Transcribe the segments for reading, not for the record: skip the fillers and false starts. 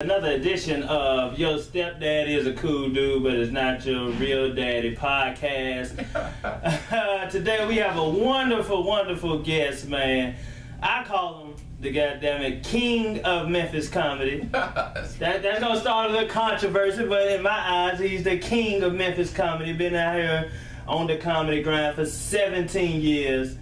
Another edition of Your Stepdaddy is a Cool Dude, but it's not your real daddy podcast. Today we have a wonderful, wonderful guest, man. I call him the goddammit king of Memphis comedy. That's gonna start a little controversy, but in my eyes, he's the king of Memphis comedy. Been out here on the comedy grind for 17 years.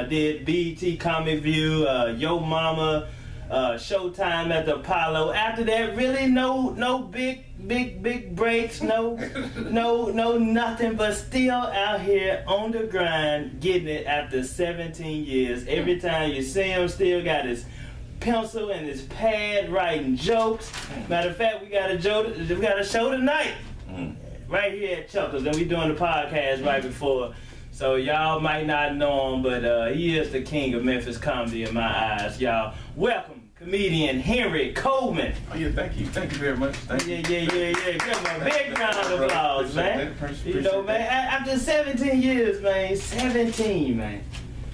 Did BET Comedy View, Yo Mama, Showtime at the Apollo. After that, really no big breaks, no nothing, but still out here on the grind, getting it after 17 years. Every time you see him, still got his pencil and his pad writing jokes. Matter of fact, we got a show tonight, right here at Chuckles, and we doing the podcast right before. So y'all might not know him, but he is the king of Memphis comedy in my eyes, y'all. Welcome, comedian Henry Coleman. Oh yeah, thank you very much. Thank you. Yeah. Give him a big round of applause, man. You know, man, after 17 years, man, 17, man.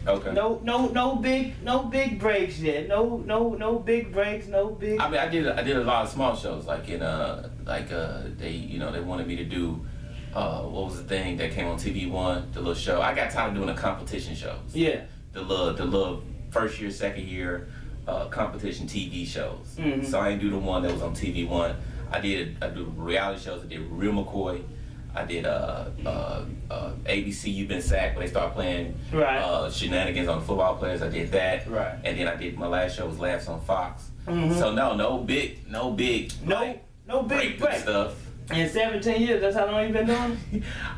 Okay. No big breaks yet. No big breaks. No big. I mean, I did a lot of small shows, like in they wanted me to do. What was the thing that came on TV One? The little show. I got tired of doing the competition shows. Yeah. The little first year, second year competition TV shows. Mm-hmm. So I didn't do the one that was on TV One. I do reality shows. I did Real McCoy. I did ABC You've Been Sacked when they started playing shenanigans on the football players. I did that. Right. And then I did my last show was Laughs on Fox. Mm-hmm. So no big break stuff. In 17 years, that's how long you been doing?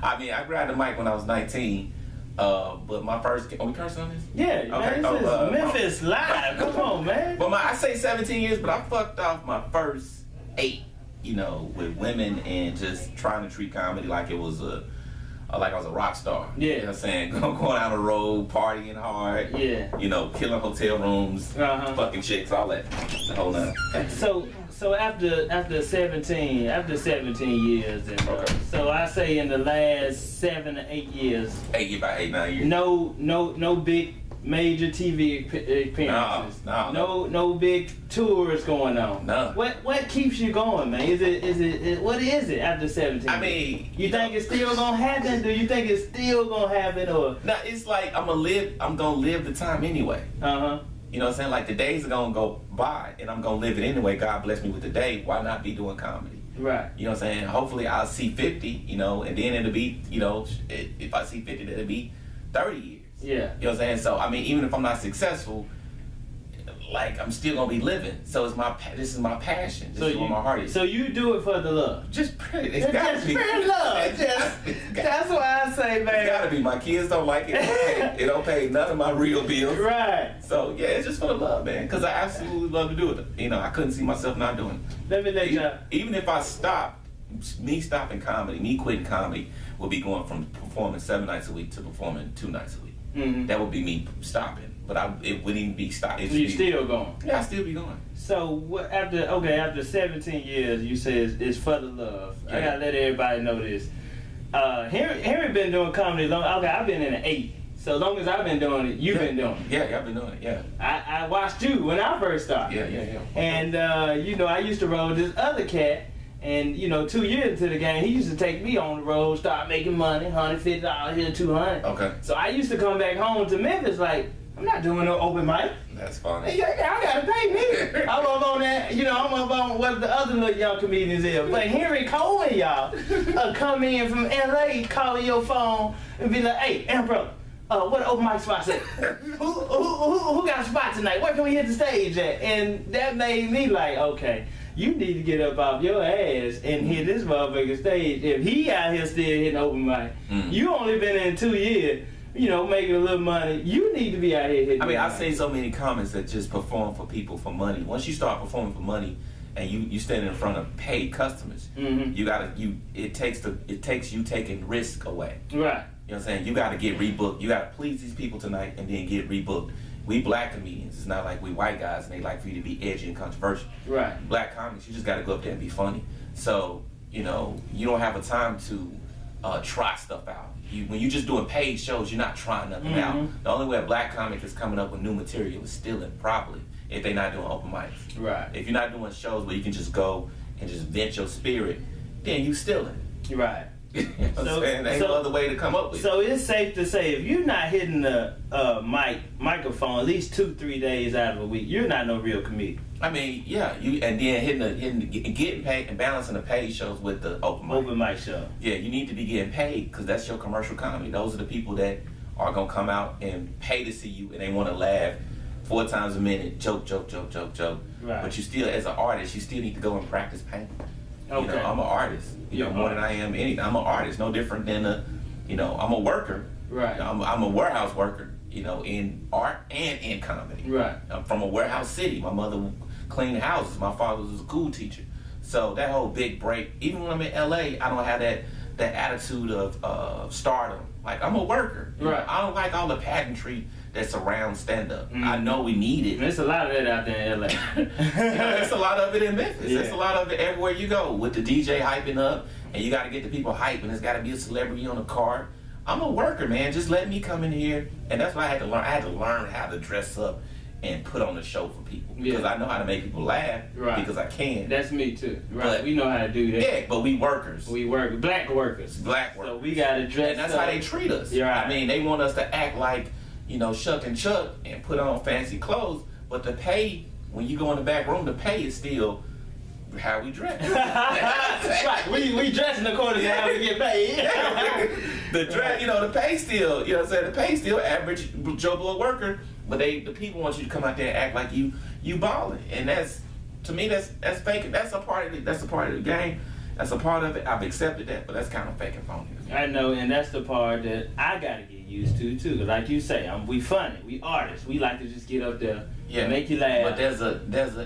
I mean, I grabbed the mic when I was 19, but my first... Are we cursing on this? Yeah, okay. Man, this is Memphis Live. Come on, man. But I say 17 years, but I fucked off my first 8, with women and just trying to treat comedy like it was like I was a rock star. Yeah. You know what I'm saying? Going down the road, partying hard. Yeah. Killing hotel rooms, fucking chicks, all that. The whole nine. So after 17 years, and so I say in the last 7 to 8 years. 9 years. No big major TV appearances. No big tours going on. No. What keeps you going, man? Is it what is it after 17? I mean, you think it's still gonna happen? Do you think it's still gonna happen, or? No, it's like I'm gonna live the time anyway. You know what I'm saying? Like the days are gonna go by and I'm gonna live it anyway. God bless me with the day. Why not be doing comedy? Right. You know what I'm saying? Hopefully I'll see 50, and then it'll be, if I see 50, it'll be 30 years. Yeah. You know what I'm saying? So, I mean, even if I'm not successful, like, I'm still gonna be living. So this is my passion. This is where my heart is. So you do it for the love? Just pray. It's gotta be. Pure love. That's what I say, man. It's gotta be. My kids don't like it. It don't pay none of my real bills. Right. So yeah, it's just for the love, man. Because I absolutely love to do it. I couldn't see myself not doing it. Let me let you. Even if I stop, me stopping comedy, me quitting comedy, will be going from performing 7 nights a week to performing 2 nights a week. Mm-hmm. That would be me stopping. But it wouldn't even be stopped. You still going? Yeah, I still be going. So after 17 years, you say it's for the love. Yeah. I gotta let everybody know this. Henry been doing comedy long. Okay, I've been in 8. So long as I've been doing it, you've been doing it. Yeah, I've been doing it. Yeah. I watched you when I first started. Yeah. And I used to roll with this other cat. And 2 years into the game, he used to take me on the road, start making money, $150 here, $200. Okay. So I used to come back home to Memphis like, I'm not doing no open mic. That's funny. Yeah, I gotta pay me. I'm up on that, I'm up on what the other little young comedians is. But Henry Coleman, y'all, come in from LA, calling your phone and be like, hey, brother, what open mic spots at? who got a spot tonight? Where can we hit the stage at? And that made me like, okay, you need to get up off your ass and hit this motherfucking stage. If he out here still hitting open mic, you only been in 2 years, making a little money. You need to be out here hitting. I mean, I've seen so many comments that just perform for people for money. Once you start performing for money, and you stand in front of paid customers, it takes you taking risk away. Right. You know what I'm saying? You got to get rebooked. You got to please these people tonight, and then get rebooked. We black comedians. It's not like we white guys, and they like for you to be edgy and controversial. Right. Black comics, you just got to go up there and be funny. So you don't have a time to try stuff out. When you're just doing paid shows, you're not trying nothing out. The only way a black comic is coming up with new material is stealing properly. if they're not doing open mics. Right. If you're not doing shows where you can just go and just vent your spirit, then you stealing. Right. You know what I'm saying? There ain't no other way to come up with it. So it's safe to say if you're not hitting the microphone at least 2-3 days out of a week, you're not no real comedian. I mean, yeah, you and then getting paid and balancing the paid shows with the open mic. Open mic show. Yeah, you need to be getting paid because that's your commercial comedy. Those are the people that are gonna come out and pay to see you and they want to laugh 4 times a minute, joke. Right. But you still, as an artist, you still need to go and practice pain. Okay. You know, I'm an artist. You know, more than I am anything. I'm an artist, no different than I'm a worker. Right. You know, I'm a warehouse worker. You know, in art and in comedy. Right. I'm from a warehouse city. My mother cleaned houses. My father was a school teacher. So that whole big break, even when I'm in LA, I don't have that attitude of stardom. Like, I'm a worker. You know, I don't like all the pageantry that surrounds stand-up. I know we need it. There's a lot of that out there in LA. There's a lot of it in Memphis. Yeah. There's a lot of it everywhere you go with the DJ hyping up, and you got to get the people hyping. There's got to be a celebrity on the card. I'm a worker, man. Just let me come in here, and that's what I had to learn. I had to learn how to dress up and put on a show for people because I know how to make people laugh because I can. That's me too. Right. But, we know how to do that. Yeah, but we workers. We work. Black workers. So we got to dress and that's up. how they treat us. Right. I mean, they want us to act like, Shuck and Chuck and put on fancy clothes, but the pay, when you go in the back room, the pay is still how we dress. Right, we dressing according to how we get paid. The dress, the pay still, what I'm saying? The pay still average Joe Blow worker, but the people want you to come out there and act like you balling, and that's, to me, that's fake. That's a part of it. That's a part of the game. That's a part of it. I've accepted that, but that's kind of fake and phony. I know, and that's the part that I gotta get used to too. Like you say, we funny, we artists. We like to just get up there and make you laugh. But there's a,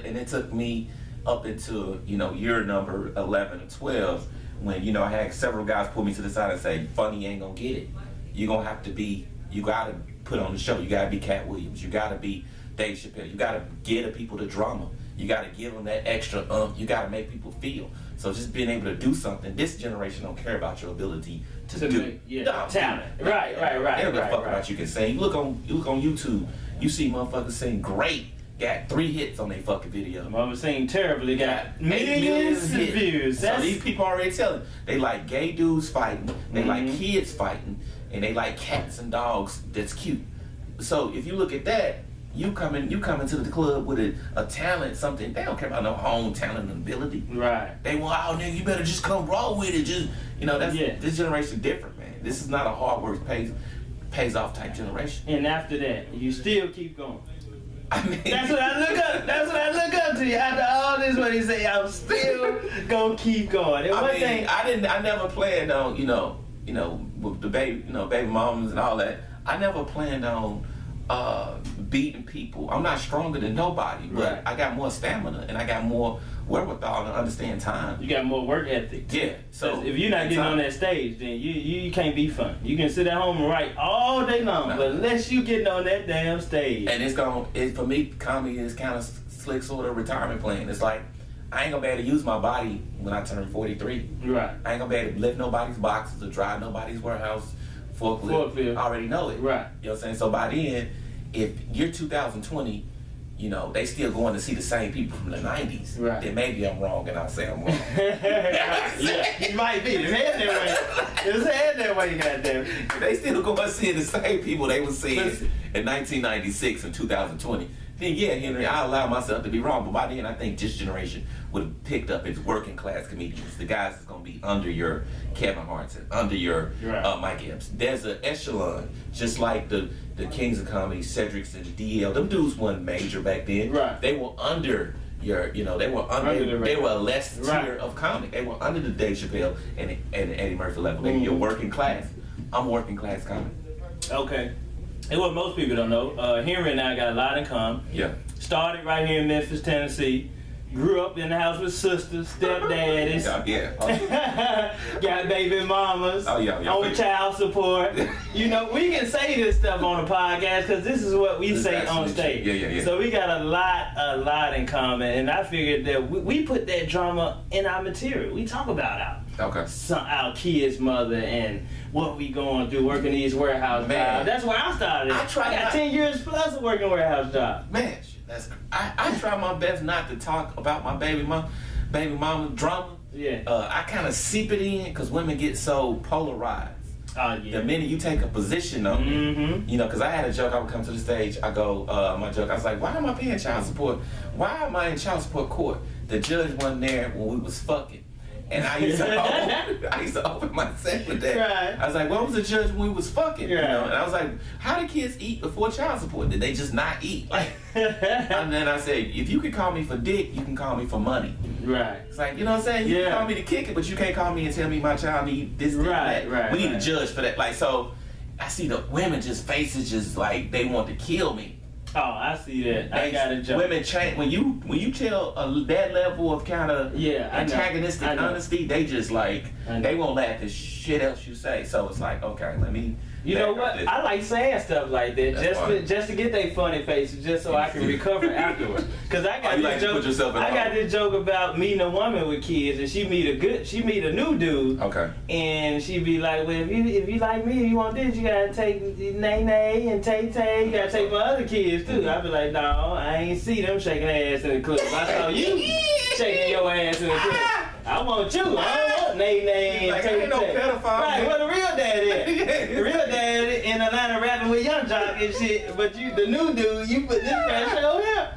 and it took me up into year number 11 or 12 when I had several guys pull me to the side and say, "Funny ain't gonna get it. You gotta put on the show. You gotta be Cat Williams. You gotta be Dave Chappelle. You gotta give the people the drama. You gotta give them that extra You gotta make people feel." So just being able to do something, this generation don't care about your ability to do. Talent. Right. They don't give a fuck about you can sing. You look on YouTube, you see motherfuckers sing great, got 3 hits on their fucking video. Motherfuckers sing terribly, got millions of views. So these people already telling, they like gay dudes fighting, they like kids fighting, and they like cats and dogs that's cute. So if you look at that, you come into the club with a talent, something. They don't care about no home talent and ability. Right. They want, oh nigga, you better just come raw with it. Just this generation different, man. This is not a hard work pays off type generation. And after that, you still keep going. I mean, that's what I look up. That's what I look up to you. After all this, what he say, I'm still gonna keep going. And I never planned on, with the baby mamas and all that. I never planned on beating people. I'm not stronger than nobody, but I got more stamina and I got more wherewithal to understand time. You got more work ethic. Yeah. So if you're not getting on that stage, then you can't be fun. You can sit at home and write all day long, but unless you getting on that damn stage. And for me, comedy is kind of slick sort of retirement plan. It's like, I ain't gonna be able to use my body when I turn 43. Right. I ain't gonna be able to lift nobody's boxes or drive nobody's warehouse forklift. I already know it. Right. You know what I'm saying? So by then, if you're 2020, they still going to see the same people from the 90s. Right. Then maybe I'm wrong and I'll say I'm wrong. Yeah, you might be. It's head that way, goddamn. They still going to see the same people they were seeing in 1996 and 2020. Then yeah, Henry, I allow myself to be wrong, but by then I think this generation would have picked up its working class comedians. The guys that's gonna be under your Kevin Hart's, under your Mike Epps. There's an echelon, just like the Kings of Comedy, Cedric's and DL. Them dudes weren't major back then. Right. They were under your, they were a less tier of comic. They were under the Dave Chappelle and Eddie Murphy level. They were your working class. I'm working class comic. Okay. And what most people don't know, Henry and I got a lot in common. Yeah. Started right here in Memphis, Tennessee. Grew up in the house with sisters, stepdaddies. Got baby mamas. On child support. We can say this stuff on the podcast because this is what we say on stage. Yeah. So we got a lot in common, and I figured that we put that drama in our material. We talk about our kids' mother and what we going through working these warehouse jobs. That's where I started. I got 10 years plus of working warehouse jobs. Man, I try my best not to talk about my baby mama drama. Yeah. I kind of seep it in because women get so polarized. Oh, yeah. The minute you take a position on it, you know, because I had a joke, I would come to the stage, I go, my joke, I was like, why am I paying child support? Why am I in child support court? The judge wasn't there when we was fucking. And I used to open my set with that. Right. I was like, what was the judge when we was fucking? Right. You know? And I was like, how do kids eat before child support? Did they just not eat? Like, and then I said, if you can call me for dick, you can call me for money. Right. It's like, you know what I'm saying? You can call me to kick it, but you can't call me and tell me my child need this, that. Right. We need a judge for that. Like, so I see the women just faces just like they want to kill me. Oh, I see that. I got a joke. Women change when you tell that level of kind of antagonistic honesty. They just like they won't laugh at shit else you say. So it's like, okay, let me. You know what? I like saying stuff like that just to get their funny faces, just so I can recover afterwards. Cause I got this joke. I got this joke about meeting a woman with kids, and she meet a new dude. Okay. And she be like, well, if you like me, if you want this, you gotta take Nay and Tay. You gotta take my other kids too. I be like, no, I ain't see them shaking their ass in the club. I saw you shaking your ass in the club. I want you. I don't want Nay and Tay. Ain't no pedophile. Right, where the real dad is? The real dad in Atlanta rapping with Young Jock and shit. But you, the new dude, you put this pressure on him.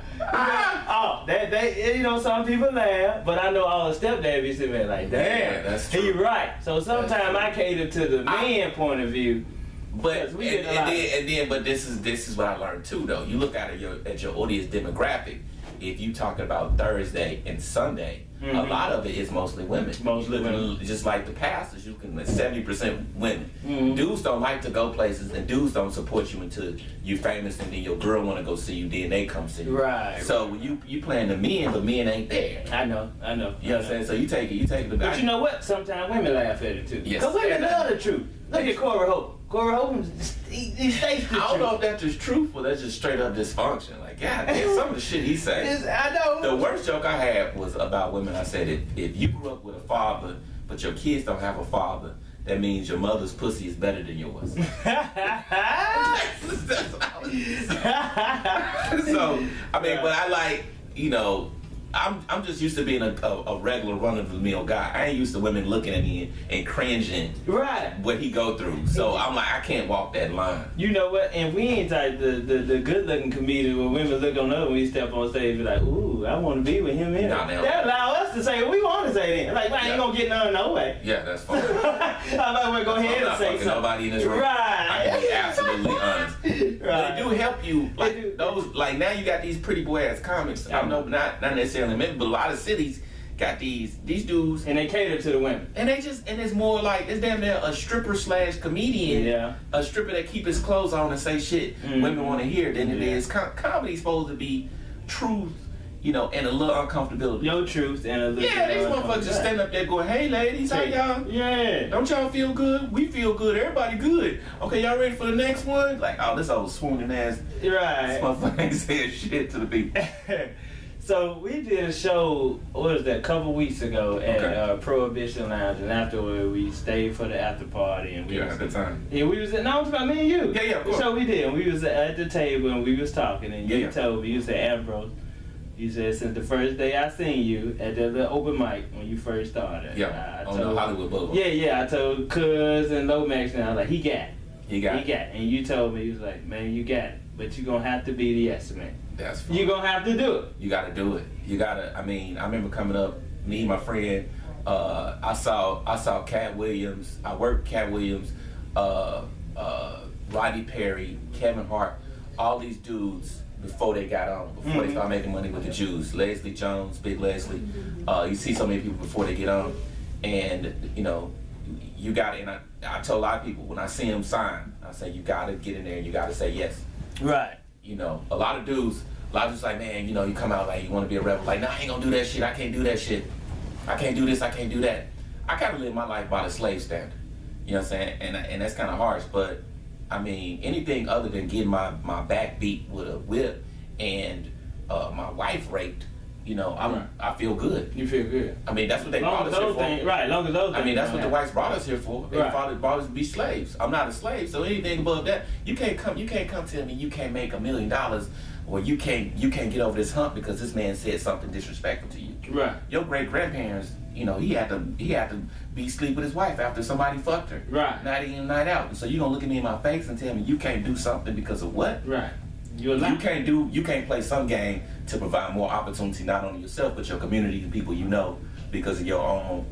Oh, they, you know, some people laugh, but I know all the stepdad be sitting there like, damn, that's true. He right. So sometimes I cater to the man point of view. But but this is what I learned too though. You look at your audience demographic. If you talking about Thursday and Sunday, a lot of it is mostly women. Mostly women. Just like the pastors, you can 70% women. Dudes don't like to go places, and dudes don't support you until you famous, and then your girl want to go see you, then they come see you. Right. So when you playing the men, but men ain't there. I know. You know what I'm saying? So you take it. But you know what? Sometimes women laugh at it too. Yes. Because women love the truth. Look at Corey Hope. Corey Hope, he stays the truth. I don't know if that's just truthful. That's just straight up dysfunction. Like, God damn, some of the shit he said. I know. The worst joke I had was about women. I said, if you grew up with a father, but your kids don't have a father, that means your mother's pussy is better than yours. So, I mean, but I like, you know, I'm just used to being a regular run-of-the-mill guy. I ain't used to women looking at me and cringing what he go through. So I'm like, I can't walk that line. You know what? And we ain't like the good-looking comedian where women look on us when we step on stage and be like, ooh, I want to be with him. That allow us to say what we want to say then. Like, I ain't going to get none no way. Yeah, that's fine. I might want to go ahead and say something. Nobody in this room. Right. I can be absolutely honest. But it do help you. Like, those, like now you got these pretty boy-ass comics. I know, not necessarily men, but a lot of cities got these dudes, and they cater to the women, and it's more like it's damn near a stripper / comedian, a stripper that keep his clothes on and say shit women want to hear than it is comedy's supposed to be truth, you know, and a little uncomfortability. Your truth and a little these motherfuckers just stand up there going, hey ladies, how y'all? Yeah. Don't y'all feel good? We feel good. Everybody good. Okay, y'all ready for the next one? Like, oh, this old swooning ass. Right. This motherfucker ain't saying shit to the people. So we did a show, what was that, a couple weeks ago at Prohibition Lounge, and afterward we stayed for the after party. And we had the time. Yeah, we was at, no, it was about me and you. Yeah, of course. So we did, and we was at the table and we was talking, and you told me, you said, Ambrose, you said, since the first day I seen you at the little open mic when you first started. Yeah, on the Hollywood Boulevard. Yeah, I told Cuz and Lomax, and I was like, he got it. And you told me, you was like, man, you got it, but you're going to have to be the estimate. That's fine. You're gonna have to do it. You gotta do it. You gotta, I mean, I remember coming up, me and my friend, I saw Cat Williams, I worked Cat Williams, Rodney Perry, Kevin Hart, all these dudes before they got on, before they started making money with the Jews. Leslie Jones, Big Leslie. You see so many people before they get on. And, you know, you gotta, and I told a lot of people, when I see them sign, I say, you gotta get in there and you gotta say yes. Right. You know, a lot of dudes like, man, you know, you come out like you want to be a rebel. Like, nah, I ain't gonna do that shit. I can't do that shit. I can't do this. I can't do that. I kind of live my life by the slave standard. You know what I'm saying? And that's kind of harsh. But, I mean, anything other than getting my back beat with a whip and my wife raped, I feel good. You feel good. I mean, that's what they brought us here for. Right, long as those things. I mean, that's what the whites brought us here for. They brought us to be slaves. I'm not a slave, so anything above that, you can't come tell me you can't make $1 million, or you can't get over this hump because this man said something disrespectful to you. Right. Your great grandparents, he had to be sleep with his wife after somebody fucked her. Right. Night in, night out. So you gonna look at me in my face and tell me you can't do something because of what? Right. You can't play some game to provide more opportunity not only yourself but your community and people you know because of your own.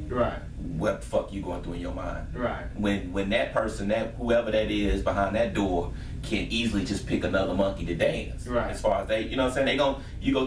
Right. What the fuck you going through in your mind? Right. When that person, whoever that is behind that door, can easily just pick another monkey to dance. Right. As far as you know what I'm saying, you go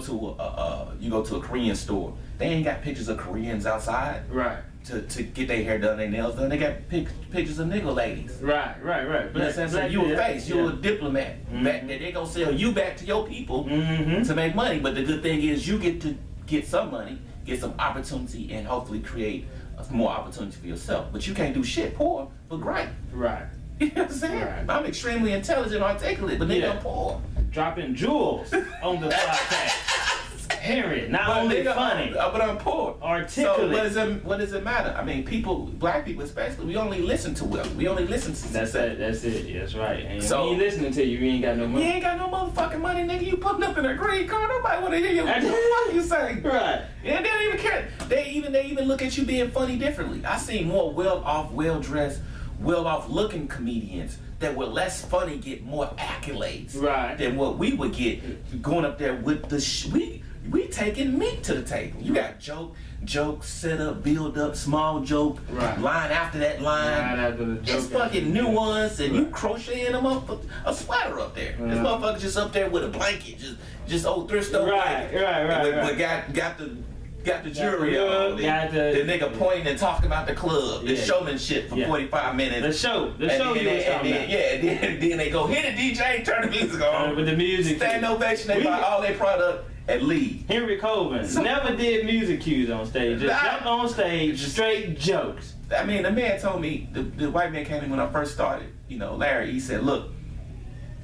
to a Korean store, they ain't got pictures of Koreans outside. Right. To get their hair done, their nails done, they got pictures of nigga ladies. Right. You know what I'm saying? So you a face, you a diplomat. Mm-hmm. They gonna sell you back to your people to make money. But the good thing is you get to get some money, get some opportunity, and hopefully create more opportunity for yourself. But you can't do shit poor for great. Right. You know what I'm saying? Right. I'm extremely intelligent, articulate, but nigga, I'm poor. Dropping jewels on the podcast. Henry, not only funny, but I'm poor. Articulate. So what does it matter? I mean, black people especially, we only listen to wealth. We only listen to That's it. That's right. And so, we ain't listening to you. You ain't got no money. You ain't got no motherfucking money, nigga. You putting up in a green car. Nobody want to hear you. What the fuck you saying? Right. And they don't even care. They even look at you being funny differently. I seen more well-off, well-dressed, well-off looking comedians that were less funny get more accolades than what we would get going up there with the we taking meat to the table. You got joke, set up, build up, small joke, line after that line. It's fucking nuance, and you crocheting them up a sweater up there. This motherfucker just up there with a blanket, just old thrift store blanket. But got the jury on. The nigga pointing and talking about the club, the showmanship for 45 minutes. The show you was talking about. Then they go hit a DJ, turn the music on. With the music. Stand ovation, they buy all their product and leave. Henry Coleman never did music cues on stage. Just jumped on stage, straight jokes. I mean, the man told me, the white man came in when I first started. You know, Larry, he said, look,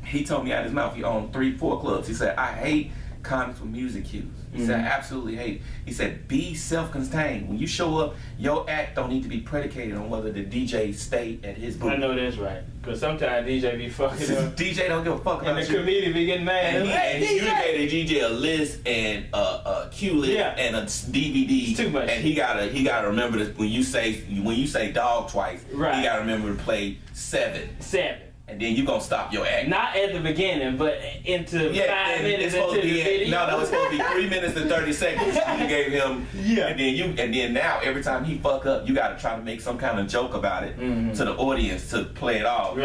he told me out of his mouth, he owned 3-4 clubs. He said, I hate comics with music cues. He said, I absolutely hate. He said, be self-contained. When you show up, your act don't need to be predicated on whether the DJ stay at his booth. I know that's right. Because sometimes DJ be fucking up. DJ don't give a fuck about you. And the comedian be getting mad. And you gave the DJ a list and a cue list and a DVD. It's too much. And he gotta remember this when you say dog twice. He gotta remember to play 7. And then you gonna stop your act. Not at the beginning, but into 5 minutes into the video. No, that was supposed to be 3 minutes and 30 seconds. You gave him, and then now every time he fuck up, you gotta try to make some kind of joke about it to the audience to play it off.